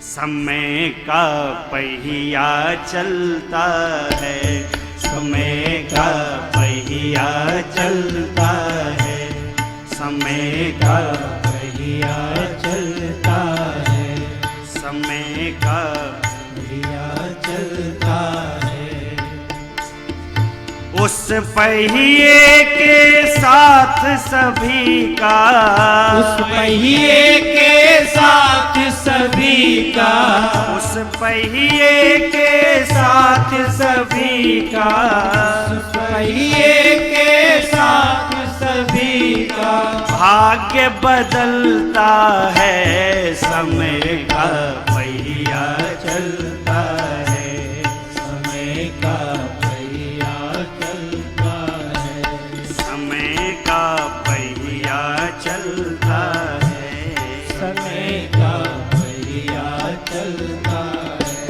समय का पहिया चलता है, समय का पहिया चलता है, समय का पहिया चलता है, समय का पहिया चलता है। उस पहिए के साथ सभी का, उस पहिए के साथ सभी का, उस पहिए के साथ सभी का, उस पहिए के साथ सभी का भाग्य बदलता है, समय का पहिया चलता है, समय का पहिया चलता है, समय का पहिया चलता है, समय का पहिया चलता है।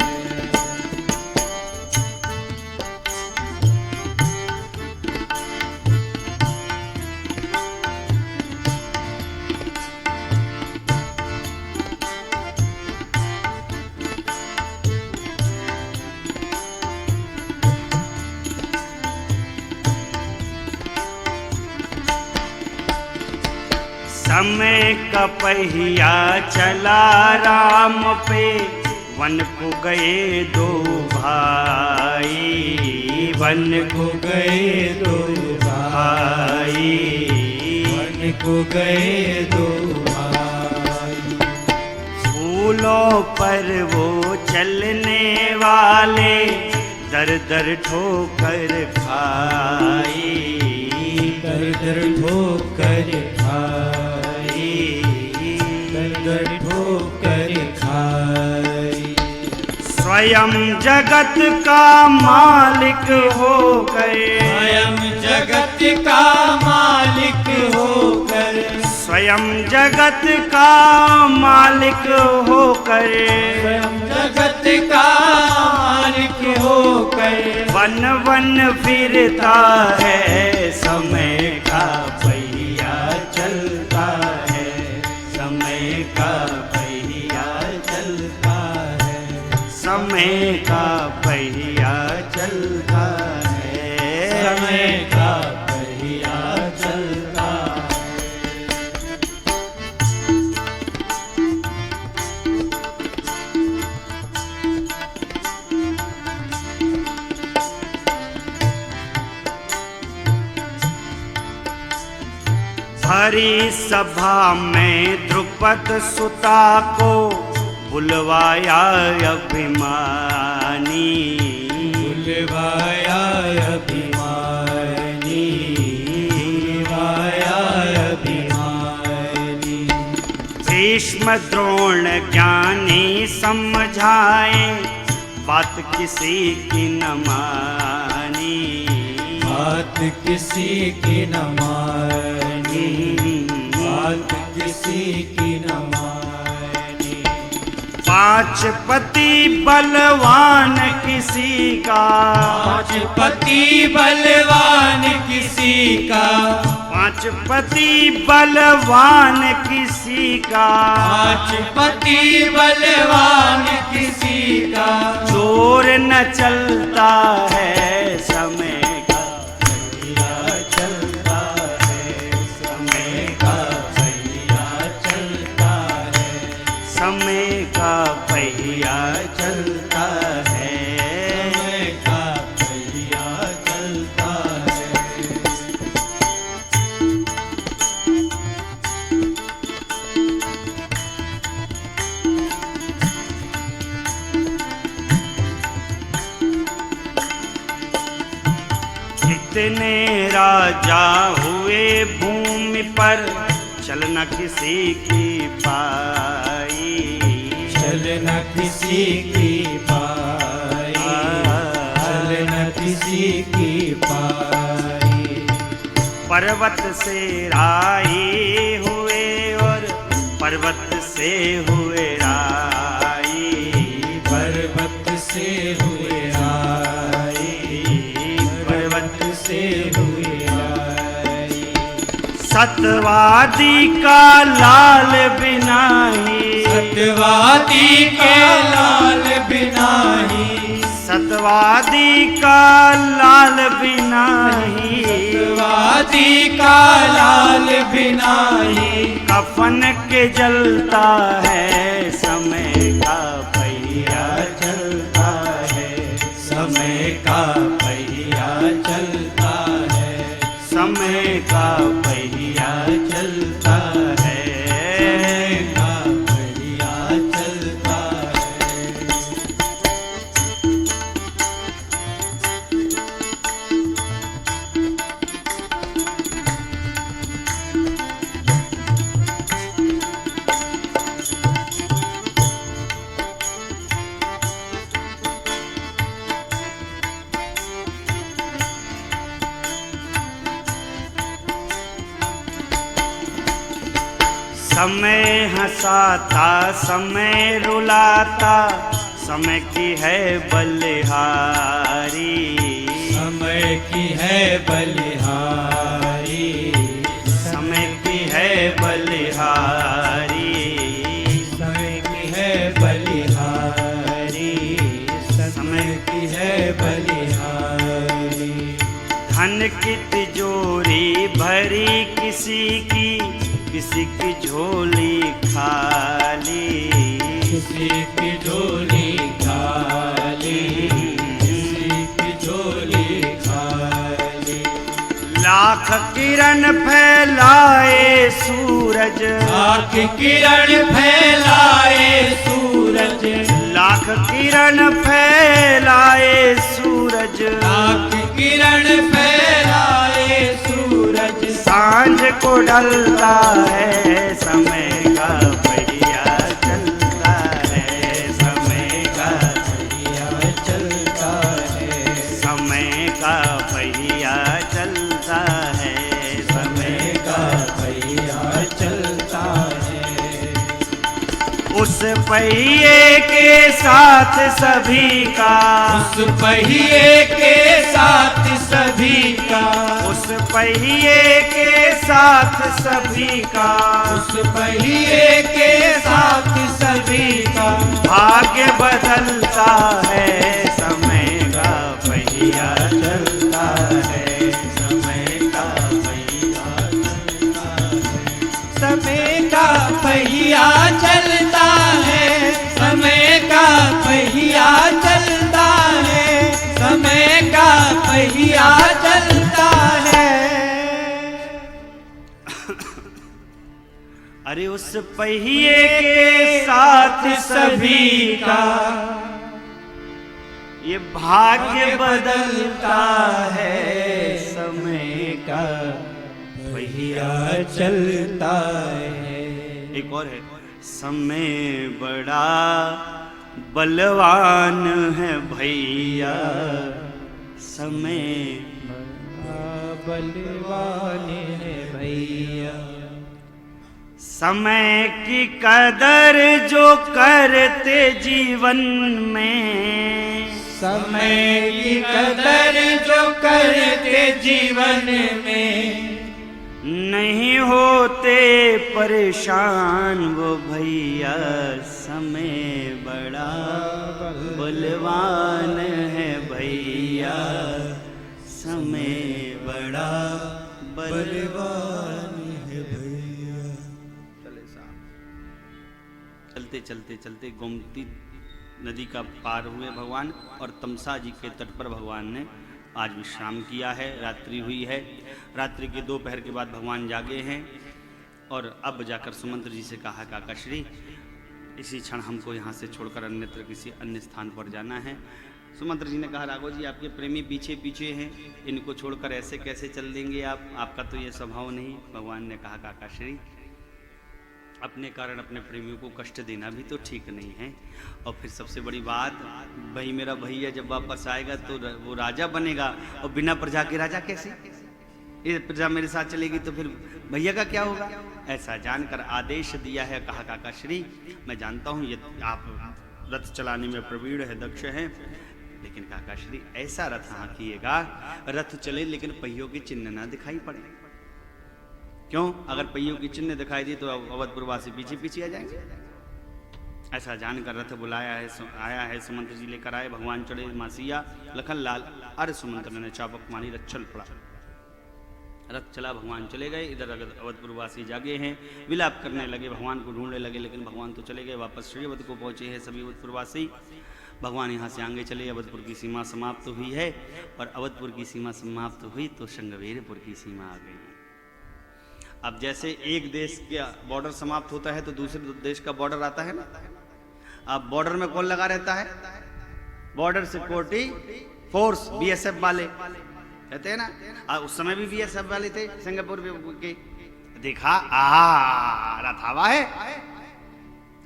समय का पहिया चला राम पे, वन को गए दो भाई, वन को गए दो भाई, वन को गए दो भाई। फूलों पर वो चलने वाले, दर दर ठोकर खाई, दर दर ठोकर खाई, दर दर ठोकर खाई। स्वयं जगत का मालिक हो गए, स्वयं जगत का मालिक होकर, स्वयं जगत का मालिक होकर, स्वयं जगत का मालिक होकर वन वन फिरता है, समय का पहिया चलता है, समय का पहिया चलता है, समय का पहिया चलता है, समय का पहिया चलता है। भरी सभा में द्रुपद सुता को बुलवाया अभिमानी, बुलवाया अभिमानी, बुलवाया अभिमानी। भीष्म द्रोण ज्ञानी समझाए, बात किसी की न मानी, बात किसी की न मानी, बात किसी की न मानी। पांच पति बलवान किसी का, पांच पति बलवान किसी का, पांच पति बलवान किसी का, पांच पति बलवान किसी का। जोर न चलता है, समय का पहिया चलता है, समय का पहिया चलता है, समय का पहिया चलता है, समय का पहिया चलता है। कितने राजा हुए भूमि पर, चलना किसी की पाई, चलना किसी की पाई, चलना किसी की पाई। पर्वत से राई हुए और पर्वत से हुए राई, पर्वत से हुए राई, पर्वत से हुए राई। सतवादी का लाल बिना ही, सतवादी के लाल बिनाही, सतवादी का लाल बिनाही, सतवादी का लाल बिनाही, कफन के जलता है समय का पहिया चलता है, समय का पहिया चलता है, समय का पहिया चलता है, समय का पहिया चलता है। समय हंसाता समय रुलाता, समय की है बलिहारी, समय की है बलिहारी, समय की है बलिहारी, समय की है बलिहारी, समय की है बलिहारी। धन की तिजोरी भरी किसी की झोली खाली, किसी की झोली खाली, किसी की झोली खाली। लाख किरण फैलाए सूरज, लाख किरण फैलाए सूरज, लाख किरण फैलाए सूरज, लाख किरण फैलाए सूरज। सांझ को ढलता है समय का पहिया चलता है, समय का पहिया चलता है, समय का पहिया चलता है, समय का पहिया चलता है। उस पहिए के साथ सभी का, उस पहिए के साथ सभी का, उस पहिए के साथ सभी का, उस पहिए के साथ सभी का। भाग्य बदलता है समय का पहिया चलता है, समय का पहिया चलता है, समय का पहिया चलता है, समय का पहिया चलता है, समय का पहिया चलता है। अरे उस पहिए के साथ सभी का ये भाग्य बदलता है, समय का पहिया चलता है। एक और है, समय बड़ा बलवान है भैया, समय बलवान है भैया। समय की कदर जो करते जीवन में, समय की कदर जो करते जीवन में, नहीं होते परेशान वो भैया, समय बड़ा बलवान है भैया, समय बड़ा बलवान है भैया। चलते चलते चलते गोमती नदी का पार हुए भगवान, और तमसा जी के तट पर भगवान ने आज विश्राम किया है। रात्रि हुई है, रात्रि के दोपहर के बाद भगवान जागे हैं, और अब जाकर सुमंत्र जी से कहा काकाश्री इसी क्षण हमको यहाँ से छोड़कर अन्यत्र किसी अन्य स्थान पर जाना है। सुमंत्र जी ने कहा राघव जी आपके प्रेमी पीछे पीछे हैं, इनको छोड़कर ऐसे कैसे चल देंगे आप, आपका तो ये स्वभाव नहीं। भगवान ने कहा काकाश्री अपने कारण अपने प्रेमियों को कष्ट देना भी तो ठीक नहीं है, और फिर सबसे बड़ी बात भाई मेरा भैया जब वापस आएगा तो वो राजा बनेगा, और बिना प्रजा के राजा कैसे, ये प्रजा मेरे साथ चलेगी तो फिर भैया का क्या होगा। ऐसा जानकर आदेश दिया है। कहा काकाश्री मैं जानता हूँ ये आप रथ चलाने में प्रवीण है, दक्ष हैं, लेकिन काकाश्री ऐसा रथ हाँकिएगा रथ चले लेकिन पहियों के चिन्ह ना दिखाई पड़े। क्यों? अगर पहियों की चिन्ह दिखाई दी तो अवधपुरवासी पीछे पीछे आ जाएंगे। ऐसा जानकर रथ बुलाया है, आया है, सुमंत जी लेकर आए। भगवान चढ़े मासिया, लखन लाल अरे सुमंत ने चाबुक मारी, रथ चल पड़ा। रथ चला, भगवान चले गए। इधर अवधपुरवासी जागे हैं, विलाप करने लगे, भगवान को ढूंढने लगे, लेकिन भगवान तो चले गए। वापस श्री अवध को पहुंचे हैं सभी अवधपुरवासी। भगवान यहाँ से आगे चले, अवधपुर की सीमा समाप्त हुई है, और अवधपुर की सीमा समाप्त हुई तो श्रृंगवेरपुर की सीमा आ गई। अब जैसे एक देश का बॉर्डर समाप्त होता है तो दूसरे देश का बॉर्डर आता है ना। अब बॉर्डर में कौन लगा रहता है? बॉर्डर सिक्योरिटी फोर्स, बीएसएफ वाले कहते हैं ना। उस समय भी बीएसएफ वाले थे सिंगापुर के। देखा रथ आवा है,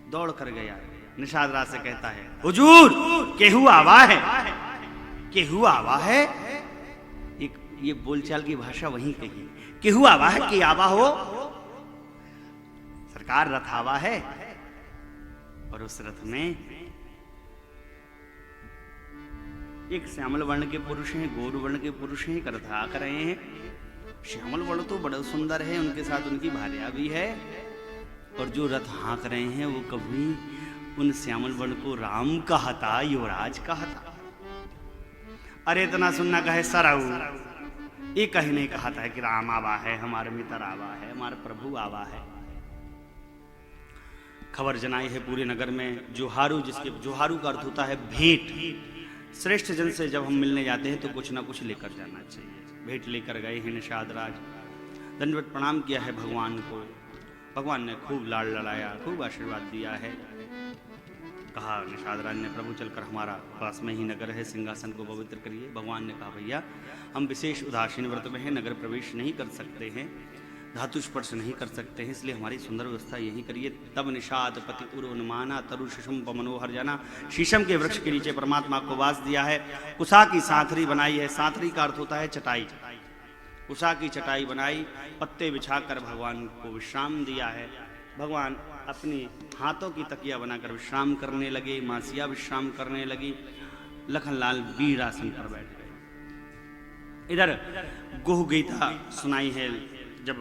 दौड़ कर गया, निषाद राज से कहता है, हुजूर केहू आवा है, केहू आवा है। ये बोलचाल की भाषा वहीं कही, केहू आवा है, कि आवा हो सरकार, रथ आवा है। और उस रथ में एक श्यामल वर्ण के पुरुष हैं, गौर वर्ण के पुरुष हैं, रथ आ रहे हैं। श्यामल वर्ण तो बड़ा सुंदर है, उनके साथ उनकी भार्या भी है। और जो रथ हाँक रहे हैं वो कभी उन श्यामल वर्ण को राम कहता, युवराज कहता। अरे इतना सुनना कहे सराऊ, ये कहीं नहीं कहता है कि राम आवा है, हमारे मित्र आवा है, हमारे प्रभु आवा है। खबर जनाई है पूरे नगर में। जोहारू, जिसके जोहारू का अर्थ होता है भेंट। श्रेष्ठ जन से जब हम मिलने जाते हैं तो कुछ ना कुछ लेकर जाना चाहिए। भेंट लेकर गए हैं निषाद राज, दंडवत प्रणाम किया है भगवान को। भगवान ने खूब लाड़ लड़ाया, खूब आशीर्वाद दिया है। कहा निषाद राज ने, प्रभु चलकर हमारा पास में ही नगर है, सिंहासन को पवित्र करिए। भगवान ने कहा, भैया हम विशेष उदासीन व्रत में हैं, नगर प्रवेश नहीं कर सकते हैं, धातु स्पर्श नहीं कर सकते हैं, इसलिए हमारी सुंदर व्यवस्था यही करिए। तब निषाद पति उन्माना तरु शिशुम मनोहर जाना। शीशम के वृक्ष के नीचे परमात्मा को वास दिया है। कुशा की सांथरी बनाई है। सांथरी का अर्थ होता है चटाई। कुशा की चटाई बनाई, पत्ते बिछाकर भगवान को विश्राम दिया है। भगवान अपनी हाथों की तकिया बनाकर विश्राम करने लगे, मासिया विश्राम करने लगी। लखनलाल वीरासन पर बैठ गए। इधर गुह गीता सुनाई है। जब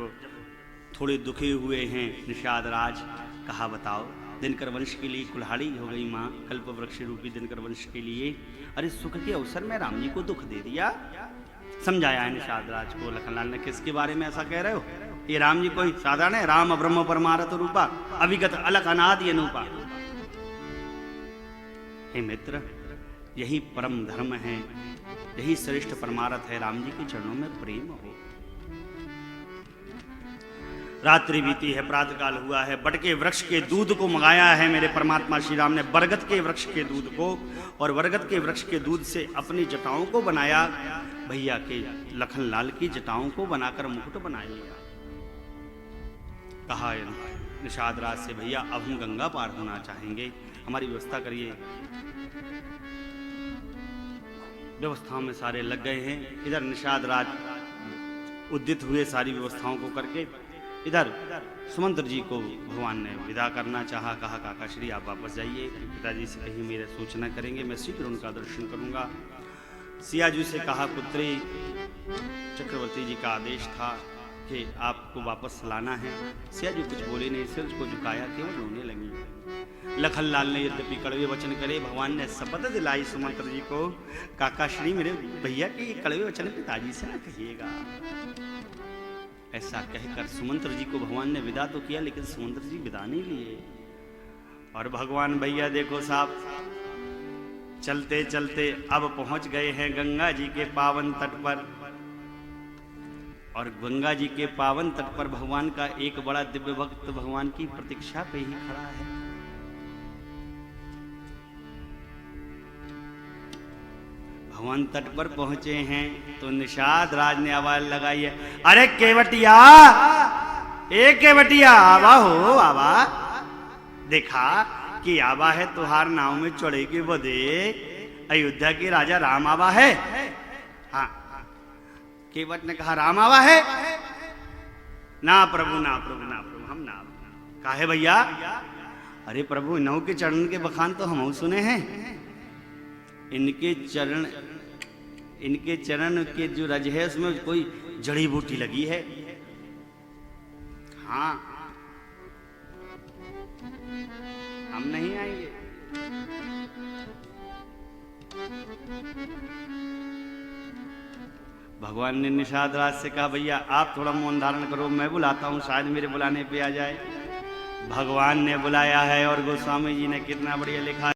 थोड़े दुखे हुए हैं निषाद राज, कहा बताओ दिनकर वंश के लिए कुल्हाड़ी हो गई माँ, कल्प वृक्ष रूपी दिनकर वंश के लिए। अरे सुख के अवसर में राम जी को दुख दे दिया। समझाया है निषाद राज को लखनलाल ने, किसके बारे में ऐसा कह रहे हो? ये राम जी कोई साधारण है? राम ब्रह्म परमारथ रूपा, अभिगत अलग अनादि अनूपा। हे मित्र, यही परम धर्म है, यही श्रेष्ठ परमारथ है। राम जी के चरणों में प्रेम हो। रात्रि बीती है, प्रातःकाल हुआ है। बट के वृक्ष के दूध को मंगाया है मेरे परमात्मा श्री राम ने, बरगद के वृक्ष के दूध को, और बरगद के वृक्ष के दूध से अपनी जटाओं को बनाया। भैया के लखनलाल की जटाओं को बनाकर मुकुट बनाइएगा। कहा निषाद राज से, भैया अब हम गंगा पार होना चाहेंगे, हमारी व्यवस्था करिए। व्यवस्थाओं में सारे लग गए हैं। इधर निषाद राज उद्यत हुए सारी व्यवस्थाओं को करके। इधर सुमंत्र जी को भगवान ने विदा करना चाहा। कहा काका श्री आप वापस जाइए, पिताजी से कहीं मेरे सूचना करेंगे, मैं शीघ्र उनका दर्शन करूंगा। सियाजू से कहा, पुत्री चक्रवर्ती जी का आदेश था कि आपको वापस लाना है। सियाजू कुछ बोले नहीं, सिर को झुकाया, केवल रोने लगी। लखनलाल ने यद्यपि कड़वे वचन करे, भगवान ने शपथ दिलाई सुमंत्र जी को, काका श्री मेरे भैया के कड़वे वचन पिताजी से न कहिएगा। ऐसा कहकर सुमंत्र जी को भगवान ने विदा तो किया, लेकिन सुमंत्र जी विदा नहीं लिए। और भगवान भैया देखो साहब, चलते चलते अब पहुंच गए हैं गंगा जी के पावन तट पर। और गंगा जी के पावन तट पर भगवान का एक बड़ा दिव्य भक्त भगवान की प्रतीक्षा पे ही खड़ा है। भगवान तट पर पहुंचे हैं तो निषाद राज ने आवाज लगाई है, अरे केवटिया, ए केवटिया, आवा हो आवा। देखा कि आवा है तुहार नाव में चढ़े के बदे अयोध्या के राजा राम आवा है। हाँ, केवट ने कहा राम आवा है? ना प्रभु, ना प्रभु, ना प्रभु, हम ना। कहा है भैया? अरे प्रभु, इन्हों के चरण के बखान तो हम सुने हैं। इनके चरण के जो रज है उसमें कोई जड़ी बूटी लगी है। हाँ हम नहीं आएंगे। भगवान ने निषाद राज से कहा भैया आप थोड़ा मौन धारण करो, मैं बुलाता हूँ, शायद मेरे बुलाने पे आ जाए। भगवान ने बुलाया है और गोस्वामी जी ने कितना बढ़िया लिखा है।